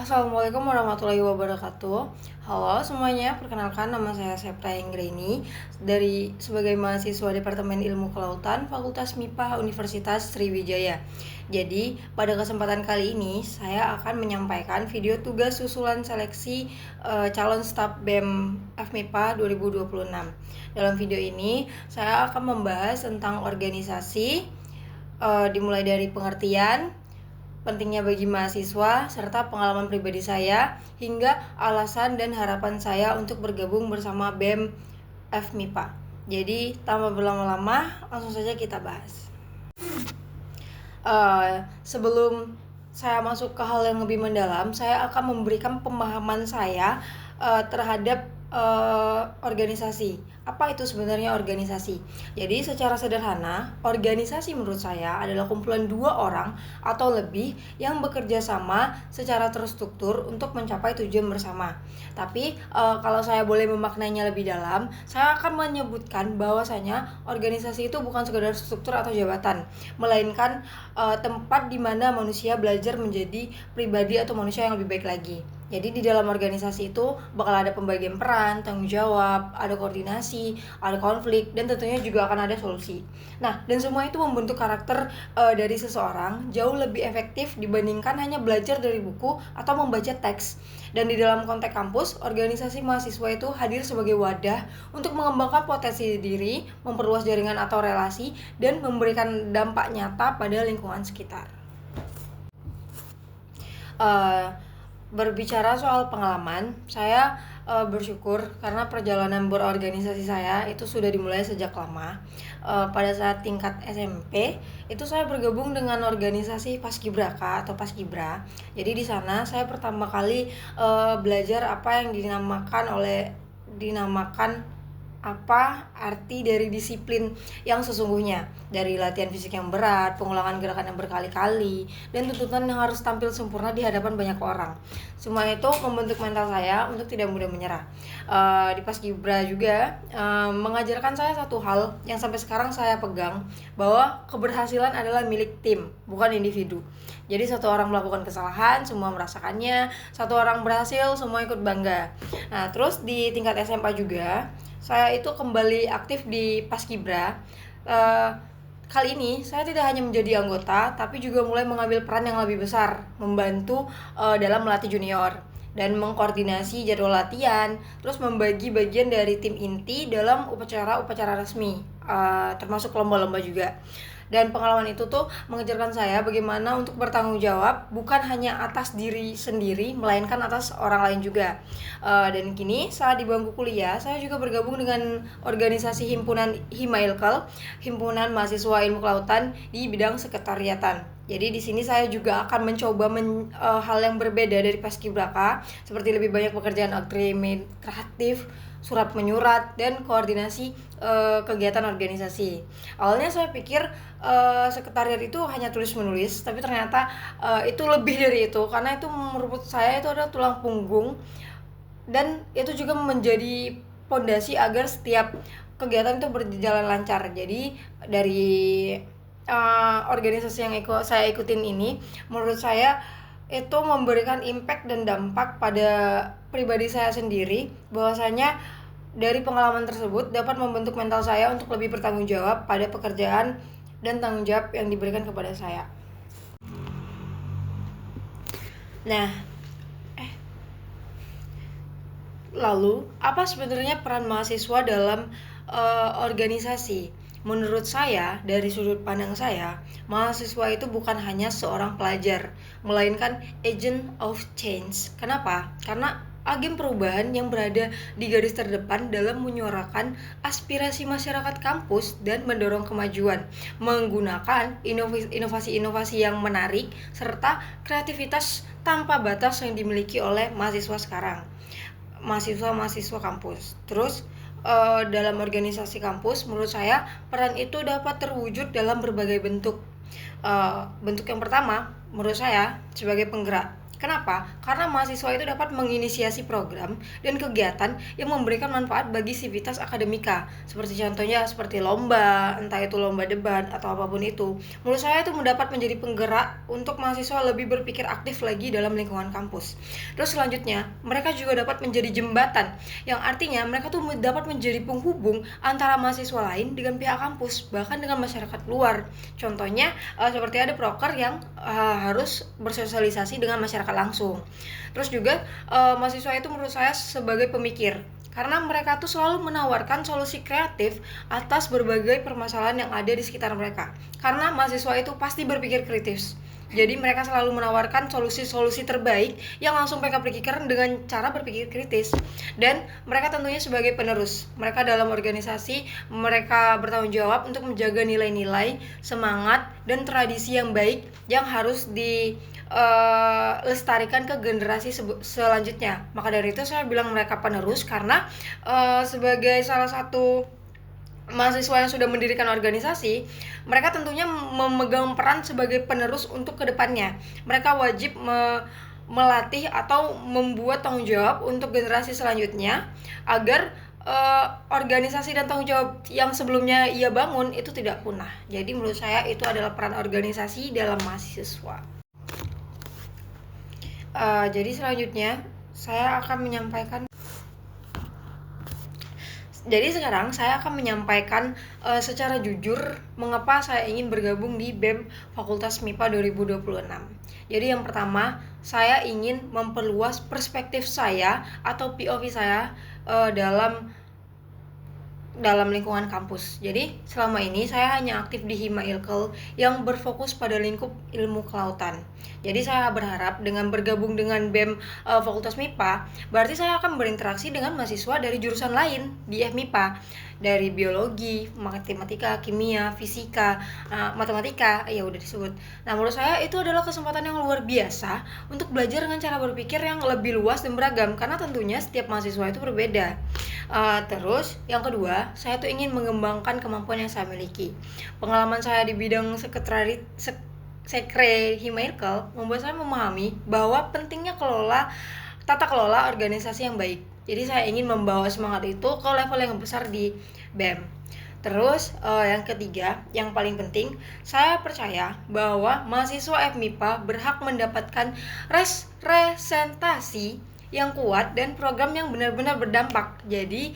Assalamualaikum warahmatullahi wabarakatuh. Halo semuanya, perkenalkan nama saya Septra Inggreni sebagai mahasiswa Departemen Ilmu Kelautan Fakultas MIPA Universitas Sriwijaya. Jadi, pada kesempatan kali ini saya akan menyampaikan video tugas susulan seleksi calon staf BEM FMIPA 2026. Dalam video ini, saya akan membahas tentang organisasi, dimulai dari pengertian, pentingnya bagi mahasiswa, serta pengalaman pribadi saya, hingga alasan dan harapan saya untuk bergabung bersama BEM FMIPA. Jadi, tanpa berlama-lama, langsung saja kita bahas. Sebelum saya masuk ke hal yang lebih mendalam, saya akan memberikan pemahaman saya terhadap organisasi. Apa itu sebenarnya organisasi? Jadi secara sederhana, organisasi menurut saya adalah kumpulan dua orang atau lebih yang bekerja sama secara terstruktur untuk mencapai tujuan bersama. Tapi kalau saya boleh memaknainya lebih dalam, saya akan menyebutkan bahwasanya organisasi itu bukan sekedar struktur atau jabatan, melainkan tempat di mana manusia belajar menjadi pribadi atau manusia yang lebih baik lagi. Jadi di dalam organisasi itu bakal ada pembagian peran, tanggung jawab, ada koordinasi, ada konflik, dan tentunya juga akan ada solusi. Nah, dan semua itu membentuk karakter dari seseorang jauh lebih efektif dibandingkan hanya belajar dari buku atau membaca teks. Dan di dalam konteks kampus, organisasi mahasiswa itu hadir sebagai wadah untuk mengembangkan potensi diri, memperluas jaringan atau relasi, dan memberikan dampak nyata pada lingkungan sekitar. Berbicara soal pengalaman, saya bersyukur karena perjalanan berorganisasi saya itu sudah dimulai sejak lama. Pada saat tingkat SMP, itu saya bergabung dengan organisasi Paskibraka atau Paskibra. Jadi di sana saya pertama kali belajar apa yang dinamakan apa arti dari disiplin yang sesungguhnya, dari latihan fisik yang berat, pengulangan gerakan yang berkali-kali, dan tuntutan yang harus tampil sempurna di hadapan banyak orang. Semua itu membentuk mental saya untuk tidak mudah menyerah. Di Paskibra juga mengajarkan saya satu hal yang sampai sekarang saya pegang, bahwa keberhasilan adalah milik tim, bukan individu. Jadi satu orang melakukan kesalahan, semua merasakannya. Satu orang berhasil, semua ikut bangga. Nah, terus di tingkat SMA juga, saya itu kembali aktif di Paskibra. Kali ini saya tidak hanya menjadi anggota, tapi juga mulai mengambil peran yang lebih besar, membantu dalam melatih junior dan mengkoordinasi jadwal latihan, terus membagi bagian dari tim inti dalam upacara-upacara resmi, termasuk lomba-lomba juga. Dan pengalaman itu tuh mengajarkan saya bagaimana untuk bertanggung jawab bukan hanya atas diri sendiri, melainkan atas orang lain juga. Dan kini saat di bangku kuliah, saya juga bergabung dengan organisasi himpunan Himailkel, himpunan mahasiswa ilmu kelautan di bidang sekretariatan. Jadi di sini saya juga akan mencoba hal yang berbeda dari Paskibraka, seperti lebih banyak pekerjaan administratif, surat menyurat, dan koordinasi kegiatan organisasi. Awalnya saya pikir sekretariat itu hanya tulis menulis, tapi ternyata itu lebih dari itu, karena itu menurut saya itu adalah tulang punggung, dan itu juga menjadi fondasi agar setiap kegiatan itu berjalan lancar. Jadi dari organisasi yang saya ikutin ini, menurut saya itu memberikan impact dan dampak pada pribadi saya sendiri, bahwasanya dari pengalaman tersebut dapat membentuk mental saya untuk lebih bertanggung jawab pada pekerjaan dan tanggung jawab yang diberikan kepada saya. Nah, lalu apa sebenarnya peran mahasiswa dalam organisasi? Menurut saya, dari sudut pandang saya, mahasiswa itu bukan hanya seorang pelajar, melainkan agent of change. Kenapa? Karena agen perubahan yang berada di garis terdepan dalam menyuarakan aspirasi masyarakat kampus dan mendorong kemajuan, menggunakan inovasi-inovasi yang menarik serta kreativitas tanpa batas yang dimiliki oleh mahasiswa sekarang, mahasiswa kampus. Terus dalam organisasi kampus, menurut saya peran itu dapat terwujud dalam berbagai bentuk. Bentuk yang pertama, menurut saya, sebagai penggerak. Kenapa? Karena mahasiswa itu dapat menginisiasi program dan kegiatan yang memberikan manfaat bagi sivitas akademika. Seperti contohnya seperti lomba, entah itu lomba debat atau apapun itu. Menurut saya itu mendapat menjadi penggerak untuk mahasiswa lebih berpikir aktif lagi dalam lingkungan kampus. Terus selanjutnya, mereka juga dapat menjadi jembatan, yang artinya mereka tuh dapat menjadi penghubung antara mahasiswa lain dengan pihak kampus, bahkan dengan masyarakat luar. Contohnya seperti ada proker yang harus bersosialisasi dengan masyarakat langsung. Terus juga mahasiswa itu menurut saya sebagai pemikir, karena mereka tuh selalu menawarkan solusi kreatif atas berbagai permasalahan yang ada di sekitar mereka. Karena mahasiswa itu pasti berpikir kritis. Jadi mereka selalu menawarkan solusi-solusi terbaik yang langsung mereka pikirkan dengan cara berpikir kritis. Dan mereka tentunya sebagai penerus. Mereka dalam organisasi, mereka bertanggung jawab untuk menjaga nilai-nilai, semangat, dan tradisi yang baik yang harus lestarikan ke generasi selanjutnya. Maka dari itu saya bilang mereka penerus, karena sebagai salah satu mahasiswa yang sudah mendirikan organisasi, mereka tentunya memegang peran sebagai penerus untuk kedepannya. Mereka wajib melatih atau membuat tanggung jawab untuk generasi selanjutnya agar organisasi dan tanggung jawab yang sebelumnya ia bangun itu tidak punah. Jadi menurut saya itu adalah peran organisasi dalam mahasiswa. Jadi selanjutnya saya akan menyampaikan. Jadi sekarang saya akan menyampaikan secara jujur mengapa saya ingin bergabung di BEM Fakultas MIPA 2026. Jadi yang pertama, saya ingin memperluas perspektif saya atau POV saya dalam lingkungan kampus. Jadi selama ini saya hanya aktif di Hima Ilkel yang berfokus pada lingkup ilmu kelautan. Jadi saya berharap dengan bergabung dengan BEM Fakultas MIPA, berarti saya akan berinteraksi dengan mahasiswa dari jurusan lain di FMIPA, dari biologi, matematika, kimia, fisika, matematika, ya udah disebut. Nah, menurut saya itu adalah kesempatan yang luar biasa untuk belajar dengan cara berpikir yang lebih luas dan beragam, karena tentunya setiap mahasiswa itu berbeda. Terus yang kedua, saya tuh ingin mengembangkan kemampuan yang saya miliki. Pengalaman saya di bidang sekre Hima Ilkel membuat saya memahami bahwa pentingnya tata kelola organisasi yang baik. Jadi saya ingin membawa semangat itu ke level yang besar di BEM. Terus yang ketiga, yang paling penting, saya percaya bahwa mahasiswa FMIPA berhak mendapatkan representasi yang kuat dan program yang benar-benar berdampak. Jadi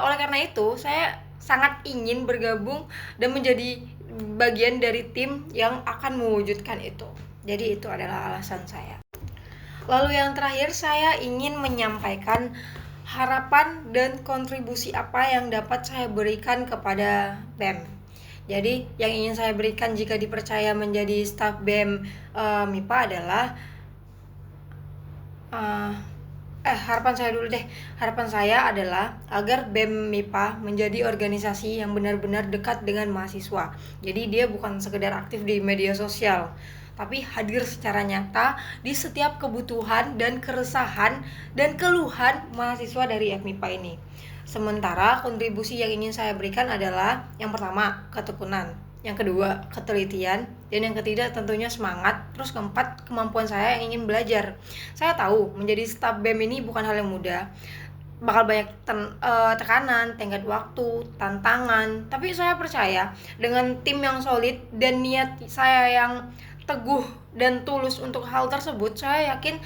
oleh karena itu saya sangat ingin bergabung dan menjadi bagian dari tim yang akan mewujudkan itu. Jadi itu adalah alasan saya. Lalu yang terakhir, saya ingin menyampaikan harapan dan kontribusi apa yang dapat saya berikan kepada BEM. Jadi yang ingin saya berikan jika dipercaya menjadi staf BEM MIPA adalah harapan saya adalah agar BEM MIPA menjadi organisasi yang benar-benar dekat dengan mahasiswa. Jadi dia bukan sekedar aktif di media sosial, tapi hadir secara nyata di setiap kebutuhan dan keresahan dan keluhan mahasiswa dari FMIPA ini. Sementara kontribusi yang ingin saya berikan adalah yang pertama, ketekunan, yang kedua, ketelitian, dan yang ketiga tentunya semangat. Terus keempat, kemampuan saya yang ingin belajar. Saya tahu menjadi staf BEM ini bukan hal yang mudah, bakal banyak tekanan, tenggat waktu, tantangan. Tapi saya percaya dengan tim yang solid dan niat saya yang teguh dan tulus untuk hal tersebut, saya yakin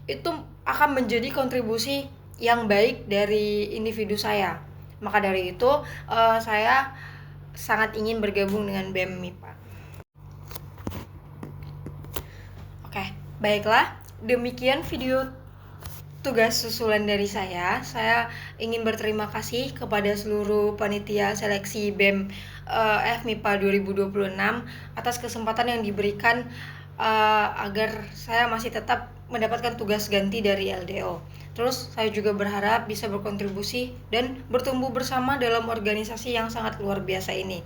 itu akan menjadi kontribusi yang baik dari individu saya. Maka dari itu saya sangat ingin bergabung dengan BEM MIPA. Oke, baiklah, demikian video tugas susulan dari saya. Saya ingin berterima kasih kepada seluruh panitia seleksi BEM FMIPA 2026 atas kesempatan yang diberikan agar saya masih tetap mendapatkan tugas ganti dari LDO. Terus saya juga berharap bisa berkontribusi dan bertumbuh bersama dalam organisasi yang sangat luar biasa ini.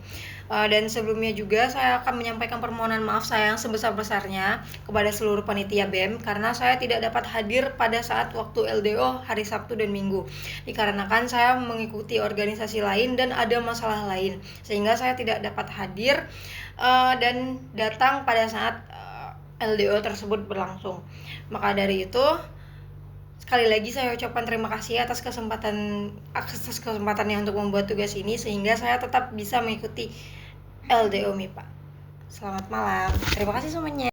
Dan sebelumnya juga saya akan menyampaikan permohonan maaf saya yang sebesar-besarnya kepada seluruh panitia BEM karena saya tidak dapat hadir pada saat waktu LDO hari Sabtu dan Minggu. Dikarenakan saya mengikuti organisasi lain dan ada masalah lain, sehingga saya tidak dapat hadir dan datang pada saat LDO tersebut berlangsung. Maka dari itu, sekali lagi saya ucapkan terima kasih atas kesempatannya untuk membuat tugas ini, sehingga saya tetap bisa mengikuti LDO MIPA. Selamat malam. Terima kasih semuanya.